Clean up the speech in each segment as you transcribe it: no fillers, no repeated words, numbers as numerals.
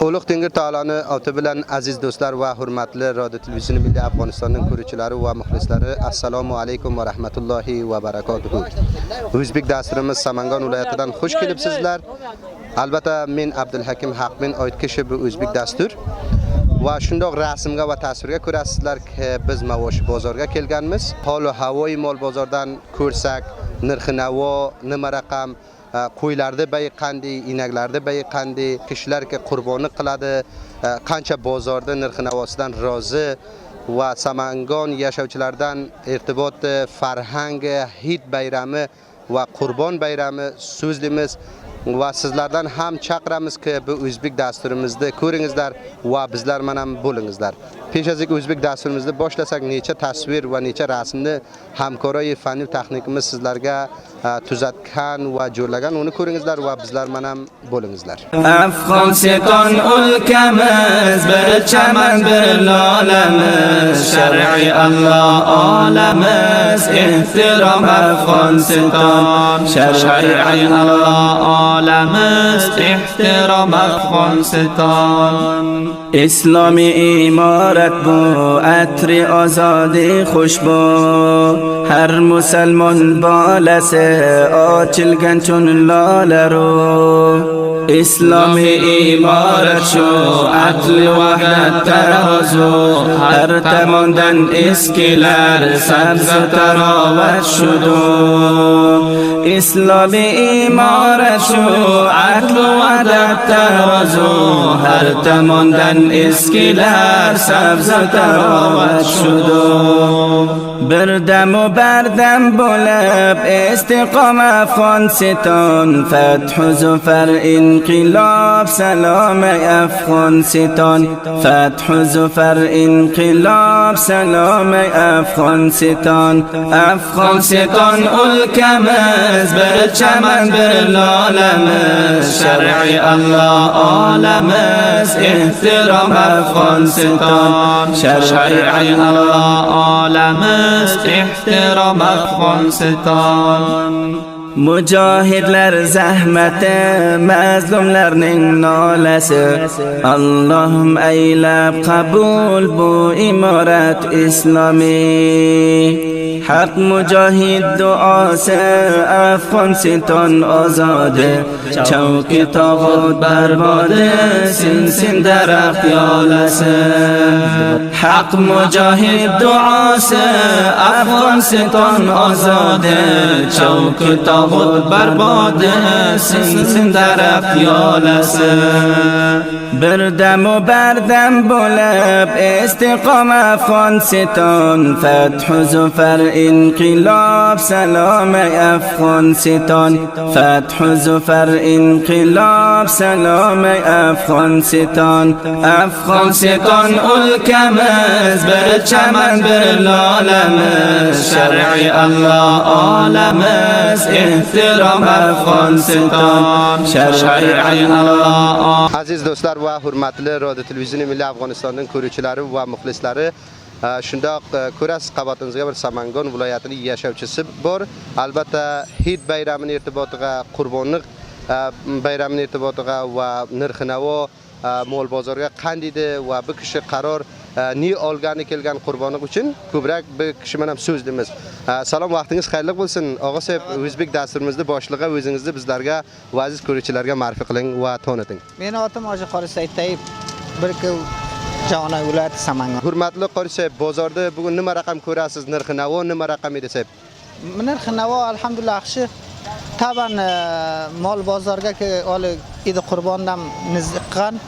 Ulug' Tengri taoloni oti bilan aziz do'stlar va hurmatli Radio Televizion Milliy Afg'onistonning ko'ruvchilari va muxlislari, assalomu alaykum va rahmatullohi va barakotuh. O'zbek dasturimiz Samangon viloyatidan xush kelibsizlar. Albatta men Abdulhakim Haqmin aytkishi bu o'zbek dastur. Va shundoq rasmga va tasvirga ko'rasizlarki, biz Mavoshi bozorga kelganmiz. Hol va havoyi mol bozordan ko'rsak, narx-navo nima raqam, qo'ylarda bayi qanday, inaklarda bayi qanday, kishilarga qurbonlik qiladi, qancha bozorda narx-navosidan rozi va Samangon yashovchilardan irtiboti, farhangi, hid bayrami va qurbon bayrami so'zlimiz va sizlardan ham chaqiramizki, bu o'zbek dasturimizni ko'ringizlar va bizlar ham bo'lingizlar. Peshazlik o'zbek dasturimizni boshlasak, necha tasvir va necha rasmni hamkoroyi fanni texnikimiz sizlarga tuzatgan va jo'rlagan, uni ko'ringizlar va bizlar ham bo'lingizlar. Afg'on seton o'lkamiz, bir chaman bir lolamiz, shar'iy Alloh olamiz, ehtirom Afg'on seton, shar'iy Alloh olamiz, ehtirom Afg'on seton. Islomiy imorat bu, atri ozodi xushbo, har musulmon bolasi ochilgan chun lolaru. Islomiy imorat shu, adl vahdat tarozu, har tomondan eskilar sabzi tarovat shudur. Islomiy imorat shu, adl vahdat tarozu, har tomondan eskilar sabzi tarovat shudur. Birdam u bardam bo'lib istiqoma Afg'on seton, fathu zufar inqilob, salom Afg'on seton, fathu zufar inqilob, salom Afg'on seton. Afg'on seton o'lkamiz, bir chaman bir lolamiz, shar'iy Alloh olamiz, ehtirom Afg'on seton, shar'iy Alloh olamiz, ehtirom Afg'on seton. Mujohidlar zahmati, mazlumlarning nolasi, Allohim aylab qabul bu imorat islomiy. Haq mujohid duosi, Afg'on seton ozodi, chavki tog'ut barbodi, sinsin daraxt yolasi. Haq mujohid duosi, Afg'on seton ozodi, chavki tog'ut barbodi, sinsin daraxt yolasi. Birdam u bardam bo'lib istiqoma Afg'on seton, fathu zufar inqilob, salom Afg'on seton, fathu zufar inqilob, salom Afg'on seton. Afg'on seton o'lkamiz, bir chaman bir lolamiz, shar'iy Alloh olamiz, ehtirom Afg'on seton, shar'iy Alloh. Aziz do'stlar va hurmatli Radio Televizion Milliy Afg'onistonning ko'ruvchilari va muxlislari, shundoq ko'rasiz, qabatimizga bir Samangon viloyatining yashovchisi bor. Albatta hid bayramining irtibotiga, qurbonlik bayramining irtibotiga va narx-navo mol bozorga qandaydi va bu kishi qaror ni olgani kelgan qurbonlik uchun ko'proq bir kishi bilan so'zlaymiz. Salom, vaqtingiz xayrli bo'lsin. Og'asib, o'zbek dasturimizda boshlig'i o'zingizni bizlarga va aziz ko'ruvchilarga ma'rifat qiling va toniting. Meni otim Hoji Qori Saidtayev, Javonoy viloyati Samangon. Hurmatli Qori Said, bozorda bugun nima raqam ko'rasiz? Narx-navo nima raqam edi Said? Narx-navo alhamdulillah yaxshi. Taban mol bozorga olib edi qurbondan nizqan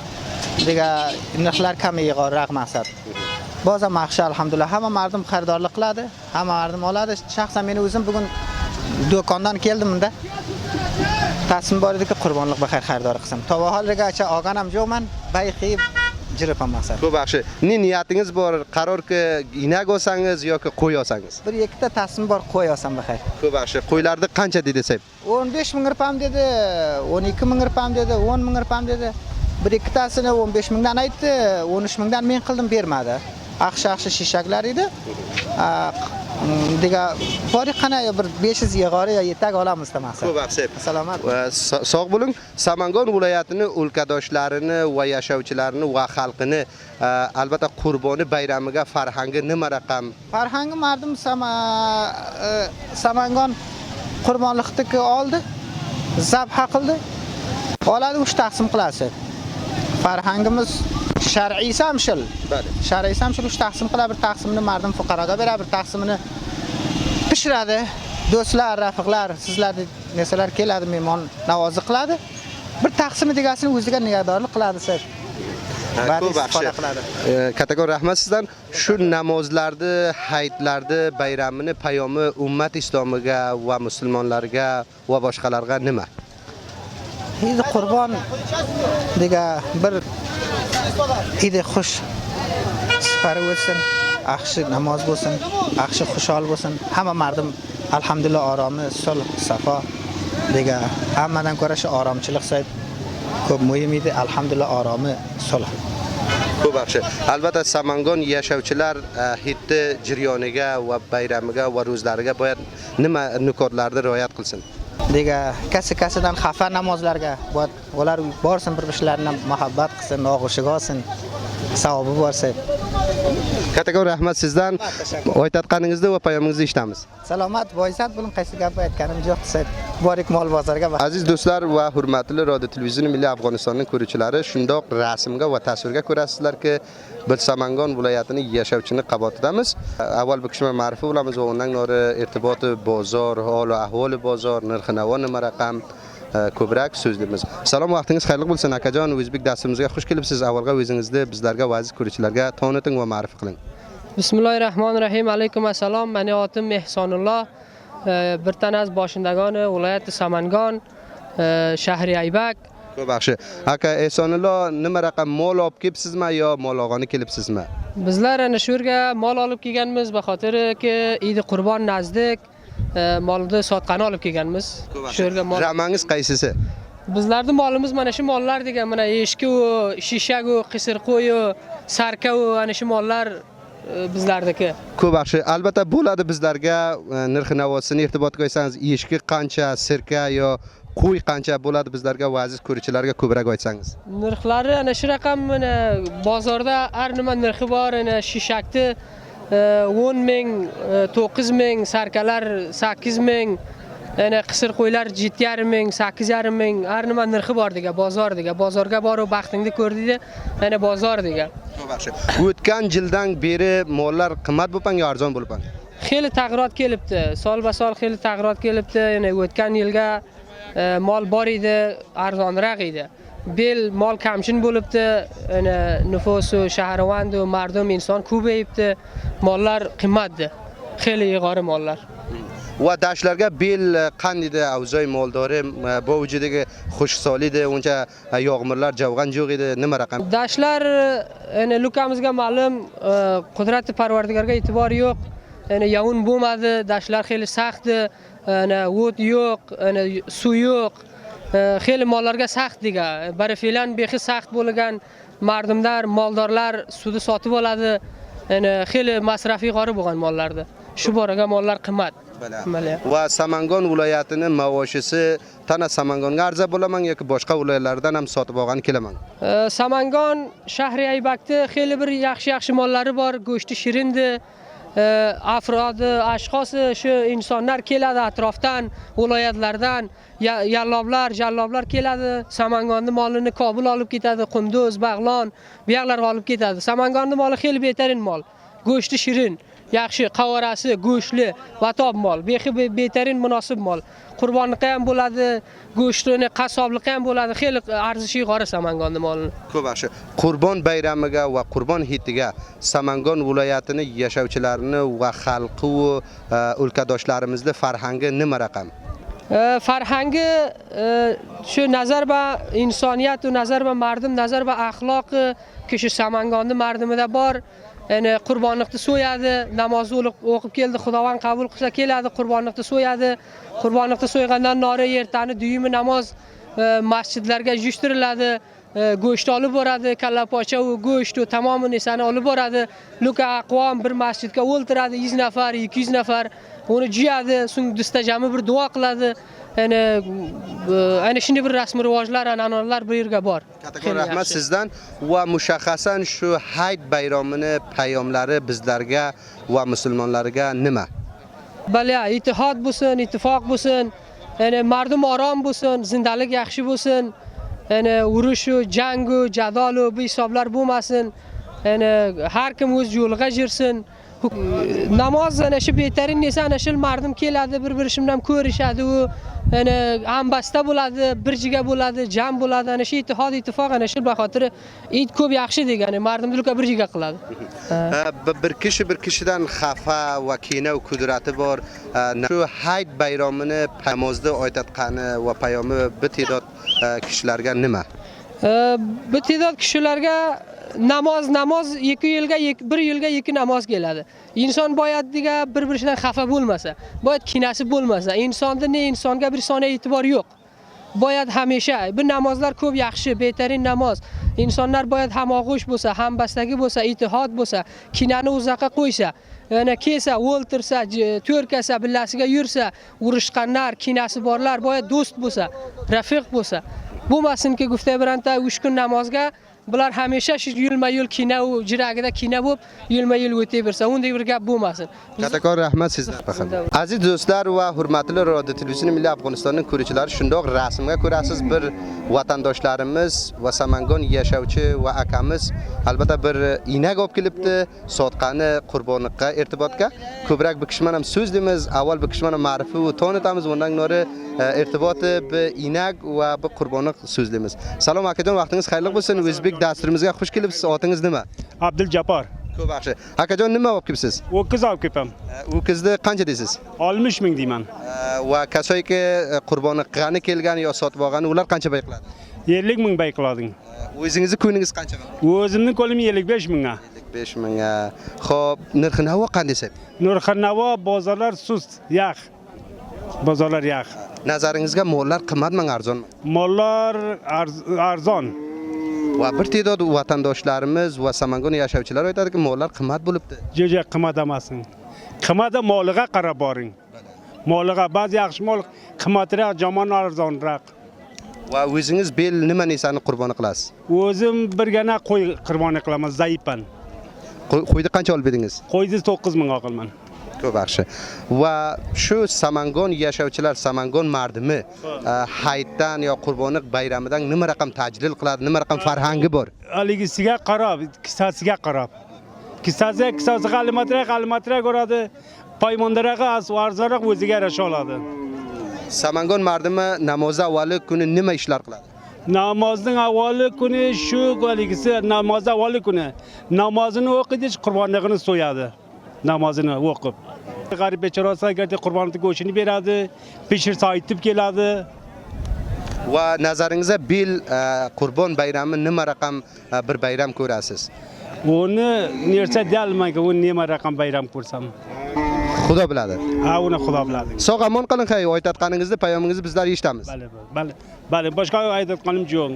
degan narxlar kam yig'or maqsad. Bozor yaxshi alhamdulillah. Hamma mardum xaridorlik qiladi, hamma mardum oladi. Shaxsan men o'zim bugun do'kondan keldim unda. Tasmin bor edi-ki qurbonlik baxir xaridor qilsam. Tavaholigacha olganam yo'qman, bayqib jiripam maqsad. Ko'p yaxshi. Niyatingiz bor, qarorki inak olsangiz yoki qo'y olsangiz? Bir ikkita tasmin bor, qo'y olsam baxir. Ko'p yaxshi. Qo'ylarni qancha dedi Said? 15 ming rupiya dedi, 12 ming rupiya dedi, 10 ming rupiya dedi. Bir ikkitasini 15 mingdan aytdi, 13 mingdan men qildim, bermadi. Yaxshi shishaklar edi. Diga bori qana bir 500 yig'ori yo yetak olamiz maqsad. Ko'p afsep. Salomat. Va sog' bo'ling. Samangon viloyatini o'lkadoshlarini va yashovchilarini va xalqini albatta Qurboni bayramiga farhangi nima raqam? Farhangi mardim Samangon qurbonlikni oldi, zabha qildi. Oladi 3 taqsim qilasiz. Farhangimiz shar'iy samshil. Bali. Shar'iy samshil 3 taqsim qiladi, bir taqsimni mardim fuqaroga beradi, bir taqsimini pishiradi. Do'stlar, rafiqlar, sizlarni nesalar keladi, mehmon navozi qiladi. Bir taqsimi degasini o'ziga nigadorlik qiladi siz. Ko'p yaxshi. Kattakon rahmat sizdan. Shu namozlarni, hayitlarni, bayramini payomi ummat islomiga va musulmonlarga va boshqalarga nima? Eid Qurbon dega bir Eid xush sifari bo'lsin, yaxshi namoz bo'lsin, yaxshi xushol bo'lsin. Hamma mardim alhamdulillah oromi, sulh, safo dega hammadan ko'ra shu oromchilik sayt ko'p muhim edi. Alhamdulillah oromi, sulh. Ko'p yaxshi. Albatta Samangon yashovchilar hiddi jiryoniga va bayramiga va ro'zlariga boyat nima nuqotlarni rioyat qilsin? Dega kasidan xafa namozlarga ular borsin, bir-birlarini muhabbat qilsin, og'ushiga olsin, savobi borsa. Kattakon rahmat sizdan. Oytatqaningizni va payomingizni eshitamiz. Salomat, boysat bo'ling, qaysi gap aytganim yo'q desa, borik mol bozorga. Aziz do'stlar va hurmatli radio televizion Milliy Afg'onistonning ko'ruvchilari, shundoq rasmga va tasvirga ko'rasizlarki, biz Samangon viloyatining yashovchini qabatidamiz. Avval bir kishma ma'rifi bo'lamiz va undan nori irtiboti bozor, hol va ahvoli bozor, narx-navo nima raqam ko'proq so'zlaymiz. Salom, vaqtingiz xayrli bo'lsin akajon. O'zbek dasturimizga xush kelibsiz. Avvalga o'zingizni bizlarga va aziz ko'ruvchilarga toniting va ma'rif qiling. Bismillahirrahmanirrahim. Alaykum assalom. Meni otim Mehsonulloh. Bir tanaz boshindagoni viloyati Samangon, shahri Aybak. Ko'p yaxshi. Aka Ehsonulloh, nima raqam mol olib kelibsizmi yo mol olgani kelibsizmi? Bizlar ana shu yerga mol olib kelganmiz, be xotirki Eid Qurbon nazdik. Molni sotqani olib kelganmiz. Shu yerga mol. Ramangiz qaysisi? Bizlarning molimiz mana shu mollar degan, mana eshki u, shishak u, qisirqo'y u, sarka u, ana shu mollar bizlardagi. Ko'p yaxshi. Albatta bo'ladi bizlarga narx-navosini irtibotga qo'ysangiz, eshki qancha, sirka yo qo'y qancha bo'ladi bizlarga va aziz ko'ruvchilarga ko'proq aytsangiz. Narxlari ana shu raqam, mana bozorda har nima narxi bor, ana shishakni 10 ming, 9 ming, sarkalar 8 ming, ana qisir qo'ylar 7,5 ming, 8,5 ming, har nima narxi bor degan, bozor degan. Bozorga borib baxtingni ko'rdingda, ana bozor degan. Yaxshi. O'tgan yildan beri mollar qimmat bo'lgan yo arzon bo'lgan? Xeyli tag'irot kelibdi. Sol-basol xeyli tag'irot kelibdi. Ya'ni o'tgan yilga mol bor edi, arzonroq edi. Bel mol kamshin bo'libdi. Ya'ni nufus, shahravand va mardum inson ko'payibdi. Mollar qimmatdi. Xeyli yuqori mollar. Va dashlarga bel qanday avzoy moldori bu vujudagi xushsolidi, uncha yog'mirlar javg'an yo'q edi, nima raqam? Dashlar ya'ni lukamizga ma'lum, qudrati Parvardigorga e'tibor yo'q. Ya'ni yovun bo'lmadi, dashlar xeyli saxtdi, ya'ni o't yo'q, ya'ni suv yo'q. Xeyli mollarga saxt degan. Barafilan bexi saxt bo'lgan mardumlar, moldorlar suvni sotib oladi. Ya'ni xeyli masrafiy yuqori bo'lgan mollarda. Shu boraga mollar qimmat. Va Samangon viloyatining maoshisi tana Samangonga arza bo'laman yoki boshqa viloyatlardan ham sotib olgan kelaman? Samangon shahri Aybakda xeyli bir yaxshi mollari bor, go'shti shirindi. Afrodi, ashxosi shu insonlar keladi atrofdan, viloyatlardan, yalloblar, jalloblar keladi. Samangonning molini Kobul olib ketadi, Qunduz, Bag'lon, bu yoqlarga olib ketadi. Samangonning moli xeyli betarin mol. Go'shti shirin, yaxshi, qavorasi, go'shtli, vatob mol, betarin munosib mol. Qurbonlikqa ham bo'ladi, go'shtini qassoblikqa ham bo'ladi. Xeyli arzishi yuqori Samangonning molini. Ko'p yaxshi. Qurbon bayramiga va Qurbon hitiga Samangon viloyatining yashovchilarini va xalqi va o'lkadoshlarimizning farhangi nima raqam? Farhangi shu nazar va insoniyat va nazar va mardum, nazar va axloq kishi Samangonning mardimida bor. Ya'ni qurbonlikni so'yadi, namozni o'qib keldi, Xudovand qabul qilsa keladi, qurbonlikni so'yadi. Qurbonlikni so'ygandan nori ertani duyumi namoz masjidlarga yuyishtiriladi. go'sht olib boradi, kalla pocha va go'sht va tamom narsani olib boradi. Luka aqvom bir masjidga o'ltiradi 100 nafar, 200 nafar, uni jiyadi, so'ng distajami bir duo qiladi. Ana shunday bir rasm rivojlar, an'analar bu yerga bor. Kattakon rahmat sizdan va mushaxasan shu Hayit bayramini payomlari bizlarga va musulmonlarga nima? Bala, ittihod bo'lsin, ittifoq bo'lsin, ya'ni mardum orom bo'lsin, zindalik yaxshi bo'lsin. Ya'ni urush, jang, jadol bu hisoblar bo'lmasin. Ya'ni har kim o'z yo'liga yursin. Namoz ana shu betarin desa ana shu mardum keladi, bir-biri bilan ko'rishadi u. Ya'ni ambasta bo'ladi, birjiga bo'ladi, jam bo'ladi. Ana shu ittihod, ittifoq ana shu baxotir id ko'p yaxshi degani mardumlikka birjiga qiladi. Bir kishi bir kishidan xafa va kina va qudrati bor. Shu Hayit bayramini namozda aytayotgani va payomi bitidod kishilarga nima? Bitidod kishilarga namoz 2 yilga 1 yilga 2 namoz keladi. Inson boyadiga bir-biridan xafa bo'lmasa, boyat kinasi bo'lmasa, insonda ne insonga bir soniya e'tibor yo'q. Boyat hamisha bu namozlar ko'p yaxshi, betarin namoz. Insonlar boyat ham og'ush bo'lsa, ham bastagi bo'lsa, ittihod bo'lsa, kinani uzoqqa qo'ysa, yana kelsa, o'ltirsa, to'rkasa, billasiga yursa, urushqanlar, kinasi borlar boyat do'st bo'lsa, rafiq bo'lsa. Bo'lmasinki, guftay biranta 3 kun namozga bular hamisha shu yilma-yil kina u jiragida kina bo'lib, yilma-yil o'taversa, unday bir gap bo'lmasin. Kattakon rahmat sizlarga. Aziz do'stlar va hurmatli Radio Televiziya Milliy Afg'onistonning ko'ruvchilari, shundoq rasmga ko'rasiz bir vatandoshlarimiz va Samangon yashovchi va akamiz albatta bir inak olib kelibdi, sotqani qurbonlikqa irtibotga. Ko'proq bu kishman ham so'zlaymiz, avval bu kishman ma'rifi va tonitamiz, undan nori irtiboti bu inak va bu qurbonlik so'zlaymiz. Salom akajon, vaqtingiz xayrli bo'lsin. O'zbek dasturimizga xush kelibsiz. Otingiz nima? Abdul Jabbar. Ko'p yaxshi. Akajon nima olib kelibsiz? O'kiz olib kelibman. O'kizni qancha deysiz? 60 ming deyman. Va kasoyki qurbonlik qilgani kelgan yo sotib olgani ular qancha bay qiladi? 50 ming bay qilading. O'zingizni ko'ningiz qancha? O'zimning qo'lim 55 mingga. 55 mingga. Xo'p, narx-navo qanday desa? Narx-navo bozorlar sust, yaq. Bozorlar yaq. Nazaringizga mollar qimmatmi, arzonmi? Mollar arzon. Va bir te'dod vatandoshlarimiz va Samangon yashovchilar aytadiki, mollar qimmat bo'libdi. Jo'ja qimmat emasin. Qimmati moliga qarab boring. Moliga ba'zi yaxshi mol qimmatroq, jomon arzonroq. Va o'zingiz bel nima narsani qurbon qilasiz? O'zim birgina qo'y qurbon qilaman, zaifman. Qo'yni qancha olib edingiz? Qo'yni 9 ming olganman. Ko'p yaxshi. Va shu Samangon yashovchilar, Samangon mardimi hayitdan yo qurbonlik bayramidan nima raqam tajlil qiladi, nima raqam farhangi bor? Aligisiga qarab, kisasiga qarab. Kisasi alimatroq ko'radi. Paymondaroq arzonroq o'ziga yarasha oladi. Samangon mardimi namoz avvali kuni nima ishlar qiladi? Namozning avvali kuni shu aligisi namoz avvali kuni namozini o'qidi, qurbonligini so'yadi. Namozini o'qib. G'arib bechorasi agarda qurbonlik go'shini beradi, pishirsa aytib keladi. Va nazaringizda bil qurbon bayrami nima raqam bir bayram ko'rasiz? Uni nersa deyalmayga, uni nima raqam bayram ko'rsam. Xudo biladi. Ha, uni Xudo biladi. Sog' omon qiling, hay, aytayotganingizni, payomingizni bizlar eshitamiz. Bale, boshqa aytayotganim yo'q.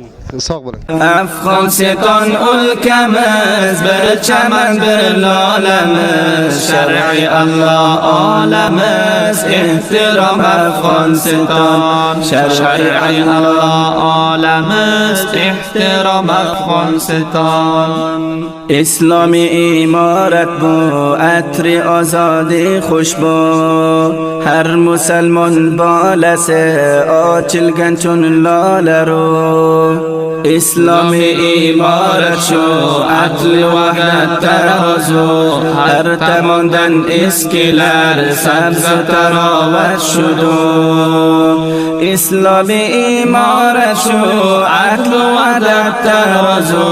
Sog' bo'ling. Afg'oniston o'lkamiz, bir chaman bir lolamiz, shar'iy Alloh olamiz, ehtirom Afg'oniston, shar'iy Alloh olamiz, ehtirom Afg'oniston. Islomiy imorat bu, atri ozodi xushbo, har musulmon bolasi ochilgan chun lolaru. Islomiy imorat shu, adl vahdat tarozu, har tomondan eskilar sabzi tarovat shudur. Islomiy imorat shu, adl vahdat tarozu,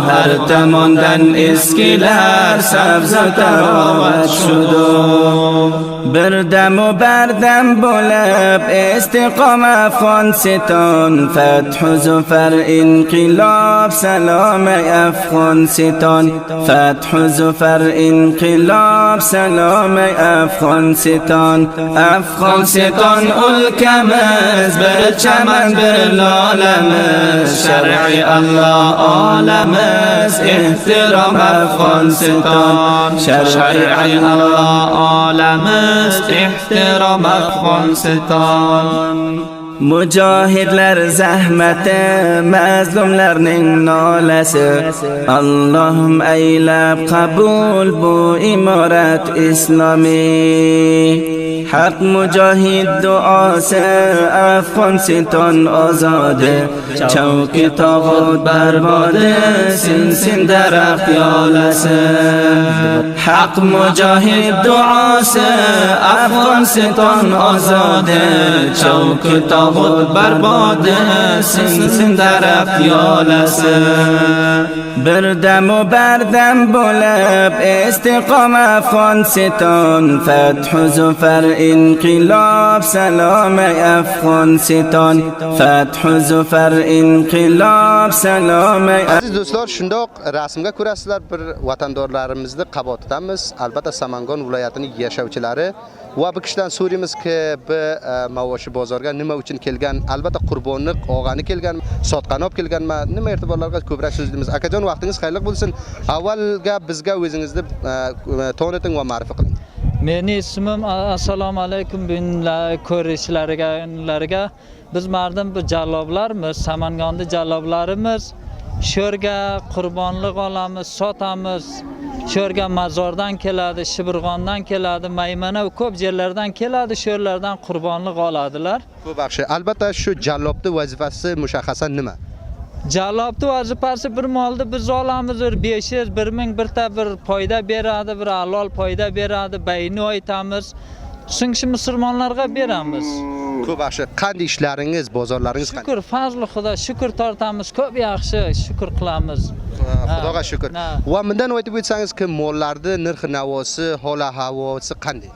har tomondan eskilar sabzi tarovat shudur. Birdam u bardam bo'lib istiqom Afg'oniston, fathu zufar inqilob, salom Afg'oniston, fathu zufar inqilob, salom Afg'oniston. Afg'oniston o'lkamiz, olamiz, bir chaman bir lolamiz, shar'i Allah olamiz, ehtirom Afg'oniston, shar'i Allah olamiz, ehtirom Afg'oniston. Mujohidlar zahmati, mazlumlarning nolasi, Allohim aylab qabul bu imorat islomiy. Haq mujohid duosi, Afg'oniston ozodi, chavki tog'ut barbodi, sinsin daraxt yolasi. Haq mujohid duosi, Afg'oniston ozodi, chavki tog'ut barbodi, sinsin daraxt yolasi. Birdamu bardam bo'lib istiqoma Afg'oniston, fathu zufar inqilob, salom Afg'oniston, fathu zufar inqilob, salom. Aziz do'stlar, shundoq rasmga ko'rasizlar, bir vatandorlarimizni qabotidamiz. Albatta Samangon viloyatining yashovchilari va bu kishidan so'raymizki, bu Mavoshi bozorga nima uchun kelgan? Albatta qurbonni og'ani kelgan, sotqani olib kelganmi? Nima e'tiborlarga ko'proq so'zlaymiz. Akajon, vaqtingiz xayrli bo'lsin. Avvalga bizga o'zingizni toniting va ma'rifa qiling. Meni ismim, assalomu alaykum ko'rishlarga. Biz mardim bu jalloblarmiz, Samangonda jalloblarimiz. Sho'rga qurbonlik olamiz, sotamiz. Sho'rga mazordan keladi, Shibirg'ondan keladi, Maymana va ko'p yerlardan keladi, sho'rlardan qurbonlik oladilar. Bu baxshi. Albatta shu jallobning vazifasi mushaxasan nima? Jallobning vazifasi bir molni biz olamiz, 500, 1000 birta bir foyda beradi, bir halol foyda beradi, bayni aytamiz. Shuncha musulmonlarga beramiz. Ko'p yaxshi. Qanday ishlaringiz, bozorlaringiz qanday? Shukr, fazli Xudo, shukr tortamiz, ko'p yaxshi, shukr qilamiz. Xudoga shukr. Va bundan aytib o'tsangiz-ki, mollarning narx-navosi, havosi qanday?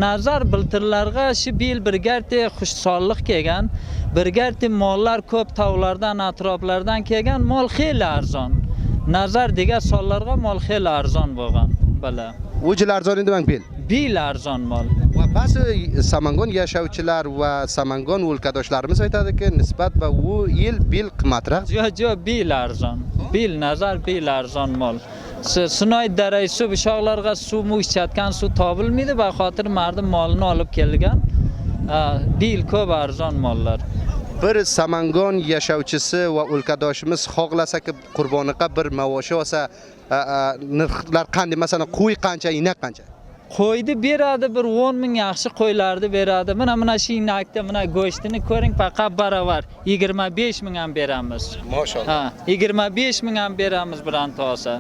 Nazar biltirlarga shu bil birgarti xushsollik kelgan, birgarti mollar ko'p tavlardan, atroflardan kelgan, mol xeyli arzon. Nazar degan sonlarga mol xeyli arzon bo'lgan. Bala. O'jilar arzon endi men bil arzon mol. Va ba'zi Samangon yashovchilar va Samangon o'lkadoshlarimiz aytadiki, nisbat va u yil bil qimmatroq. Yo'q, bil arzon. Bil nazar bil arzon mol. Sinoy daray suv shoxlarga suv mushchatgan suv topilmaydi, va xotir mardim molini olib kelgan. Bil ko'p arzon mollar. Bir Samangon yashovchisi va o'lkadoshimiz xohlasa-ki qurboniga bir mavoshi olsa, narxlar qanday? Masalan, qo'y qancha, inak qancha? Qo'yni beradi, bir 10 ming yaxshi qo'ylarni beradi. Mana shu inakda mana go'shtini ko'ring, faqat baravar 25 ming ham beramiz. Maşallah. 25 ming ham beramiz bironta olsa.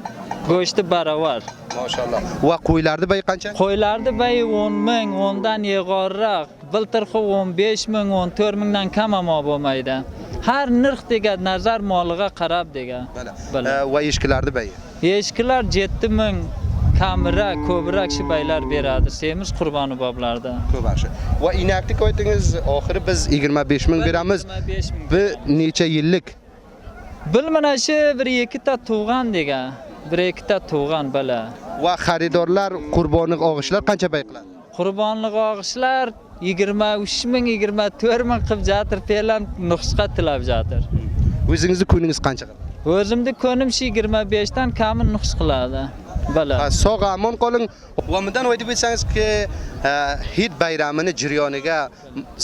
Go'shti baravar. Maşallah. Va qo'ylarni bay qancha? Qo'ylarni bay 10 ming, 10 dan yeg'orroq. Biltirxi 15 ming, 14 mingdan kam ham bo'lmaydi. Har narx degan nazar moliga qarab degan. Va eshkilarni bayi? Eshkilar 7 ming, kamroq, ko'proq shu baylar beradi. Semiz qurboni boblarda. Ko'p yaxshi. Va inakni qo'ydingiz, oxiri biz 25 ming beramiz. Bu necha yillik? Bil mana shu 1-2 ta tug'an degan. 1-2 ta tug'an bala. Va xaridorlar qurbonlik og'ishlar qancha bay qiladi? Qurbonlik og'ishlar 23 ming, 24 ming qilib jatir, fe'lan nuqsqa tilab jatir. O'zingizni ko'ningiz qancha qiladi? O'zimni ko'nim shu 25 dan kami nuqs qiladi. Bala. Sog' amon qoling. Va bundan aytib o'tsangiz-ki, Hid bayramini jiryoniga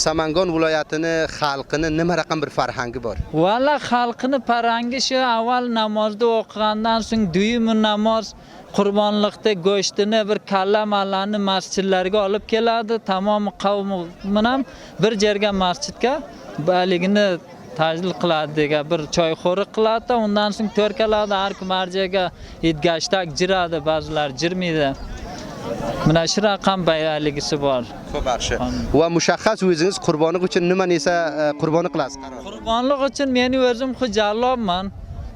Samangon viloyatini xalqini nima raqam bir farhangi bor? Valla xalqini farhangi shu avval namozda o'qigandan so'ng duyum namoz qurbonlikda go'shtini bir kalla mallani masjidlarga olib keladi. Tamom qavmi bilan bir yerga masjidga baligini tajlil qiladi degan, bir choyxo'ri qiladi, undan so'ng to'rkaladi, har kim marjaga idgashtak jiradi, ba'zilar jirmaydi. Mana shu raqam bayaligisi bor. Xo'p, yaxshi. Va mushaxxas o'zingiz qurbonlik uchun nima nesa qurbonlik qilasiz? Qurbonlik uchun meni o'zim xujallobman.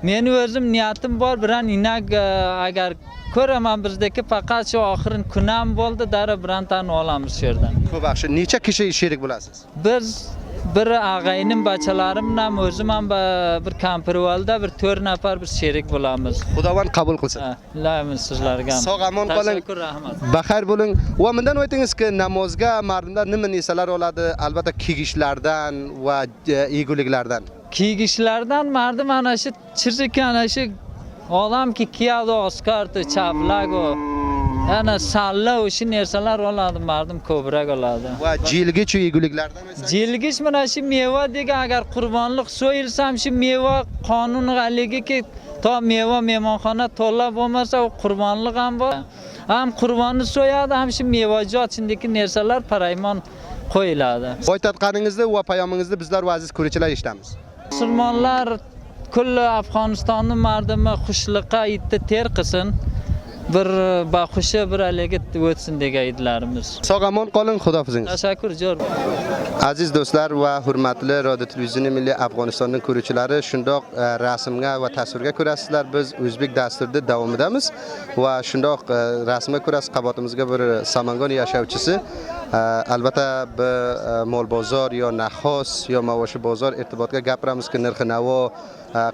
Meni o'zim niyatim bor, biran inak agar ko'raman bizdagi faqat shu oxirin kunam bo'ldi, dara birantani olamiz shu yerdan. Xo'p, yaxshi. Necha kishi sherik bo'lasiz? Biz bir ağayning bachalarim bilan o'zim ham bir kampirvalda bir 4 nafar bir sherik bo'lamiz. Xudovand qabul qilsin. Ilaymiz sizlarga ham. Sog' omon qoling. Tashakkur, rahmat. Baxayr bo'ling. Va mendan aytingizki, namozga mardlar nima narsalar oladi? Albatta kiyishlardan va eguliklardan. Kiygishlardan mardim ana shu chirchikan ana shu odamki kiyadi oskarti, chaplak o. Ana salla o'sha narsalar oladi, mardim ko'proq oladi. Va jilgich eguliklardan esa Jilgich mana shu meva degan agar qurbonlik so'yilsam shu meva qonun g'aligiki to meva mehmonxona to'la bo'lmasa u qurbonlik ham bor. Ham qurbonni so'yadi, ham shu mevajot ichindagi narsalar paraymon qo'yiladi. Poytatqaningizda va payomingizni bizlar va aziz ko'ruvchilar eshitamiz. Musulmonlar kulli Afg'onistonni mardimi xushliqqa itni ter qilsin. Bir baxushi bir aliga o'tsin degan idlarimiz. Sog' omon qoling, xudofizingiz. Tashakkur jo'r. Aziz do'stlar va hurmatli Radio Televiziya Milliy Afg'onistonning ko'ruvchilari, shundoq rasmga va tasvirga ko'rasizlar, biz o'zbek dasturida davomidamiz va shundoq rasmga ko'rasiz, qabotimizga bir Samangon yashovchisi albatta bir mol bozor yo naxos yo mavoshi bozor irtibotga gapiramizki, narx-navo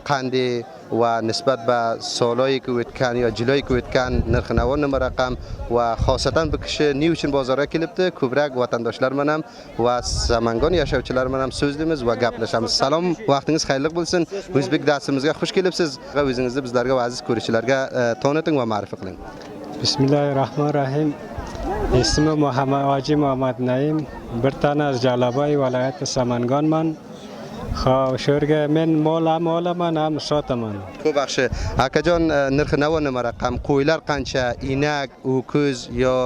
qanday va nisbat ba soloyi ki o'tgan yo jiloyi ki o'tgan narx-navo nima raqam va xosatan bu kishi ne uchun bozorga kelibdi, ko'proq vatandoshlar bilan ham va Samangon yashovchilar bilan ham so'zlaymiz va gaplashamiz. Salom, vaqtingiz xayrli bo'lsin. O'zbek dasturimizga xush kelibsiz. O'zingizni bizlarga va aziz ko'ruvchilarga toniting va ma'rifa qiling. Bismillahirrahmanirrahim. İsmim Muhammed Haji Muhammad Naim. Bir tane az Jalabay vilayeti Samangonman. Şurga men mol ham olaman ham sotaman. Ko'p yaxshi. Akajon, narx-navo nima raqam? Qo'ylar qancha? Inak, o'kuz yo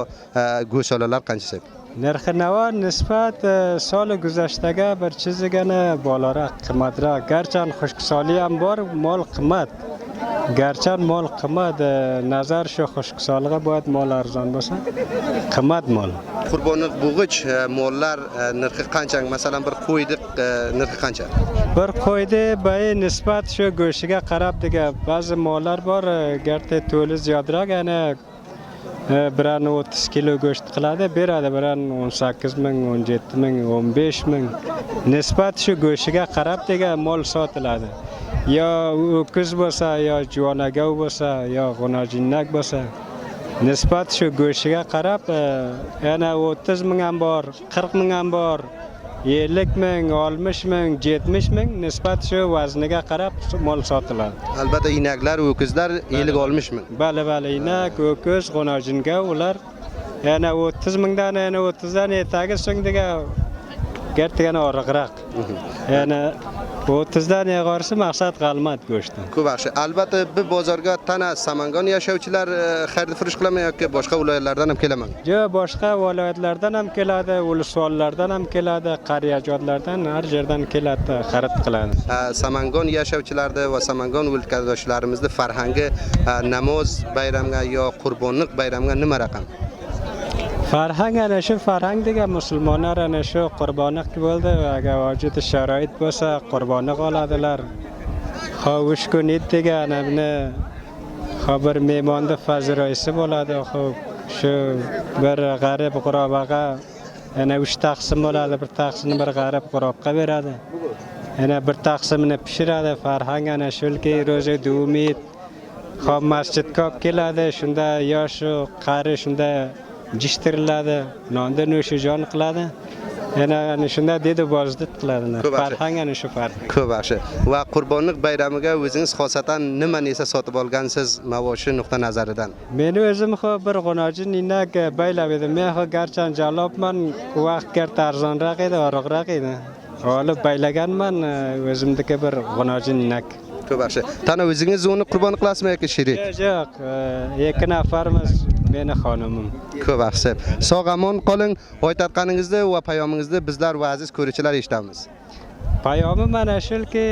go'shalalar qancha? Narx-navo nisbat sol guzashtaga bir chizigani bolaroq, qimmatroq. Garchi xushqisoli ham bor, mol qimmat. Garchi mol qimmat, nazar shu xushqisoliga bo'yat mol arzon bo'lsa, qimmat mol. Qurbonlik bo'g'ich mollar narxi qancha? Masalan, bir qo'yni narxi qancha? Bir qo'yni bayi nisbat shu go'shiga qarab degan ba'zi mollar bor, garchi to'li ziyodroq, ya'ni biran 30 kilo go'sht qiladi, beradi, biran 18 ming, 17 ming, 15 ming. Nisbat shu go'shiga qarab degan mol sotiladi. Yo o'kuz bo'lsa, yo juvonagov bo'lsa, yo g'unojinnak bo'lsa, nisbat shu go'shiga qarab yana 30 ming ham bor, 40 ming ham bor, 50 ming, 60 ming, 70 ming nisbat shu vazniga qarab mol sotiladi. Albatta inaklar, o'kuzlar 50-60 ming. Bali, inak, o'kuz, g'unojingov ular yana 30 mingdan, yana 30 dan etagi so'ng degan gertigani oriqroq. Yana 30 dan yig'orsa maqsad g'almat go'shtdan. Ko'p yaxshi. Albatta bu bozorga tana Samangon yashovchilar xarid furush qilaman yoki boshqa viloyatlardan ham kelaman? Yo'q, boshqa viloyatlardan ham keladi, ulusvollardan ham keladi, qariyajodlardan har yerdan keladi, xarid qiladi. Samangon yashovchilarida va Samangon o'lkadoshlarimizni farhangi namoz bayramga yo qurbonlik bayramga nima raqam? Farhang ana shu farhang degan musulmonlar ana shu qurbonlik bo'ldi, agar vojid sharoit bo'lsa qurbonlik oladilar. Xo'sh kun degan ana xabar mehmonda faziroisi bo'ladi. Xo'p, shu bir g'arib qurobaga ana 3 taqsim bo'ladi, bir taqsimni bir g'arib qurobga beradi. Ana bir taqsimini pishiradi. Farhang ana shulki ro'za umid. Xo'p, masjidga olib keladi, shunda yosh qari shunda jishtiriladi, nonda no'shijon qiladi. Yana shunda dedi bozdit qiladi. Farhang ana shu farq. Ko'p yaxshi. Va qurbonlik bayramiga o'zingiz xosatan nima narsa sotib olgansiz mavoshi nuqta nazaridan? Men o'zim bir g'unojin inak baylab edim. Men garchi jalobman, vaqt garchi arzonroq edi, oriqroq edi. Olib baylaganman o'zimdagi bir g'unojin inak. Ko'p yaxshi. Tana o'zingiz uni qurbon qilasizmi yoki sherik? Yo'q, ikki nafarmiz. Meni xonimim. Ko'p yaxshi. Sog' omon qoling. Oytatqaningizni va payomingizni bizlar va aziz ko'ruvchilar eshitamiz. Payomi mana shulki,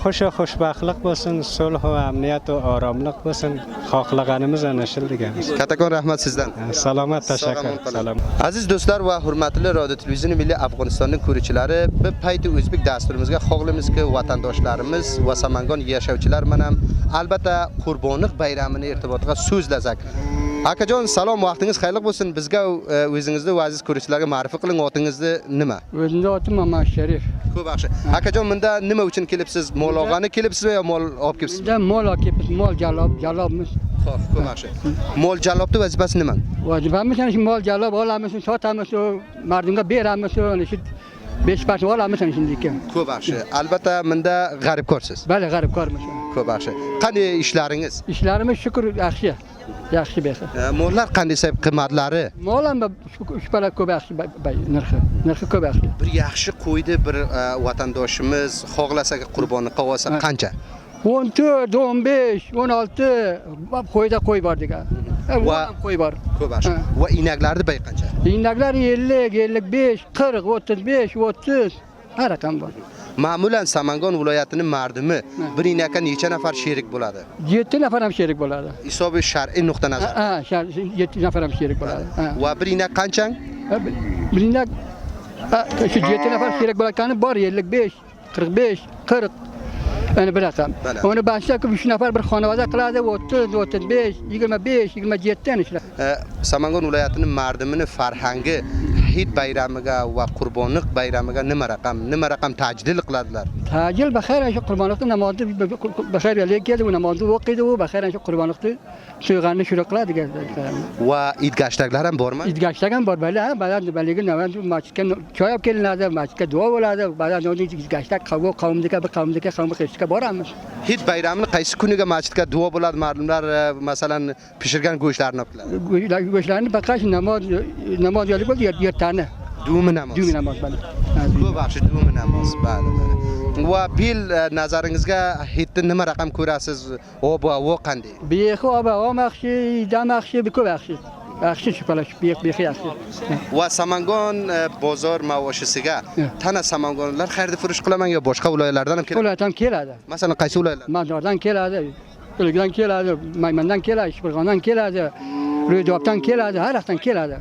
xushbaxtlik bo'lsin, sulh va amniyat va oromlik bo'lsin. Xohlaganimiz ana shul deganmiz. Kattakon rahmat sizdan. Salomat, tashakkur. Salom. Aziz do'stlar va hurmatli Radio Televiziya Milliy Afg'onistonning ko'ruvchilari, bir payti o'zbek dasturimizga xohlamizki, vatandoshlarimiz va Samangon yashovchilar bilan albatta qurbonlik bayramini irtibotiga so'zlasak. Akajon, salom, vaqtingiz xayrli bo'lsin. Bizga o'zingizni va aziz ko'ruvchilarga ma'rifat qiling, otingizni nima? O'zimning otim Mamad Sharif. Ko'p yaxshi. Akajon, bunda nima uchun kelibsiz? Mol olgani kelibsizmi yo mol olib kelibsizmi? Bunda mol olib kelibmiz, mol jalobmiz. Xo'p, ko'p yaxshi. Mol jalobning vazifasi nima? Vazifamiz ana shu mol jalob olamiz, sotamiz, mardumga beramiz, ana shu 5 parcha olamiz ana shundayki. Ko'p yaxshi. Albatta, bunda g'aribkorsiz. Bali g'aribkormiz. Ko'p yaxshi. Qanday ishlaringiz? Ishlarimiz shukr yaxshi. Yaxshi bexi. Mollar qanday qiymatlari? Mol ham shupala ko'p yaxshi narxi. Narxi ko'p yaxshi. Bir yaxshi qo'ydi bir vatandoshimiz xohlasa qurbonlikqa olsa qancha? 14, 15, 16 qo'yda qo'y bor degan. Va qo'y bor. Ko'p yaxshi. Va inaklarni bay qancha? Inaklar 50, 55, 40, 35, 30 har raqam bor. Ma'mulan Samangon viloyatining mardumi bir inakka necha nafar sherik bo'ladi? 7 nafar ham sherik bo'ladi. Hisobi shar'iy nuqta nazar. Ha, 7 nafar ham sherik bo'ladi. Va bir inak qanchang? Bir inak shu 7 nafar sherik bo'layotgani bor 55, 45, 40 ana bir raqam. Uni bashqa 3 nafar bir xonavada qiladi 30, 35, 25, 27 dan ishlar. Samangon viloyatining mardumini farhangi Hid bayramiga va qurbonlik bayramiga nima raqam tajdil qiladilar? Tajil baxayr shu qurbonlikni namozni baxayr keldi, u namozni o'qiydi, u baxayr shu qurbonlikni so'yg'anni shura qiladi. Va idgashtaklar ham bormi? Idgashtak ham bor, baligi navand masjidga choy olib kelinadi, masjidga duo bo'ladi, ba'zan idgashtak qavmdagi qavmga qilishga boramiz. Hid bayramini qaysi kuniga masjidga duo bo'ladi mardumlar, masalan, pishirgan go'shtlarni olib keladi? Go'shtlarni faqat namoz yo'li bo'ldi, yertani. Dumi namoz. Dumi namoz bali. Ko'p yaxshi dumi namoz, bali. Va bil nazaringizga hidni nima raqam ko'rasiz? Ob-havo qanday? Bexi ob-havo yaxshi, dam yaxshi, ko'p yaxshi. Yaxshi shupalash, bexi yaxshi. Va Samangon bozor mavoshisiga tana samangonlar xarid furush qilaman yo boshqa viloyatlardan ham keladi? Viloyatdan keladi. Masalan, qaysi viloyatlar? Mazordan keladi, O'lgdan keladi, Maymandan keladi, Shirg'ondan keladi, Ro'ydobdan keladi, har yoqdan keladi.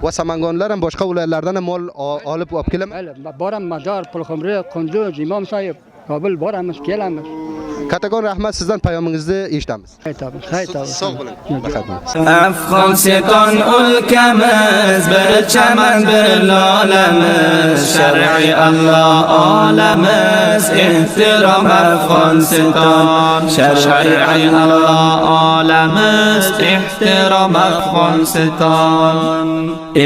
Va samangonlar ham boshqa viloyatlardan ham mol olib kelaman. Boram Mazor, Pulxumri, Qunduz, Imom Soyib, Kobul boramiz, kelamiz. Kattakon rahmat, sizdan payomingizni eshitamiz. Qaytamiz. Sog' bo'ling. Afg'oniston o'lkamiz, bir chaman bir lolamiz, shar'iy Allah olamiz, ehtirom Afg'oniston, shar'iy Allah olamiz, ehtirom Afg'oniston.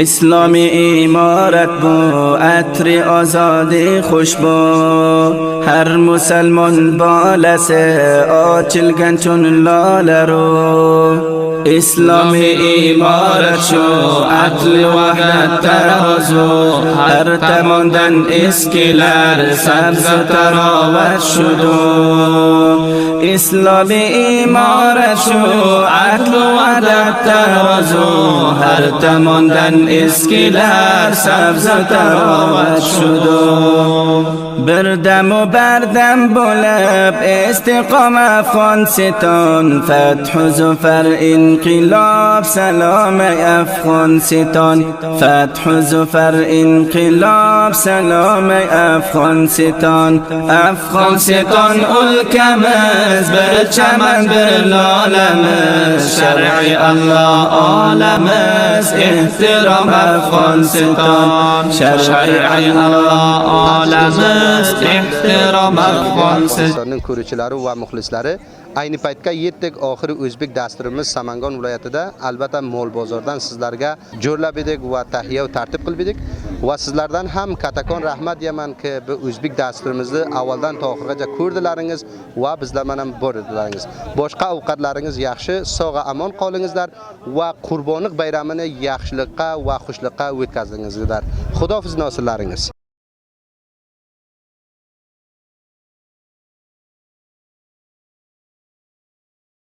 Islomiy imorat bu, atri ozodi xushbo, har musulmon bolasi ochilgan chun lolaru. Islomiy imorat shu, adl vahdat tarozu, har tomondan eskilar sabzi tarovat shudu. Islomiy imorat shu, adl vahdat tarozu, har tomondan eskilar sabzi tarovat shudu. Birdamu bardam bo'lib istiqoma Afg'oniston, fathu zufar inqilob salom Afg'oniston, fathu zufar inqilob salom Afg'oniston. Afg'oniston o'lkamiz, bir chaman bir lolamiz, shar'iy Allah olamiz, ehtirom Afg'oniston, shar'iy Allah olamiz, ehtirom Afg'onistonning ko'ruvchilari va muxlislari, ayni paytga yetdik oxiri o'zbek dasturimiz Samangon viloyatida. Albatta mol bozordan sizlarga jo'rlab edik va tahiyya va tartib qilib edik va sizlardan ham kattakon rahmat deyamanki, bu o'zbek dasturimizni avvaldan to oxirigacha ko'rdilaringiz va bizlar ham bordilaringiz. Boshqa ovqatlaringiz yaxshi, sog'a amon qolingizlar va qurbonlik bayramini yaxshilikqa va xushlikqa o'tkazingizlar. Xudofiz nosirlaringiz.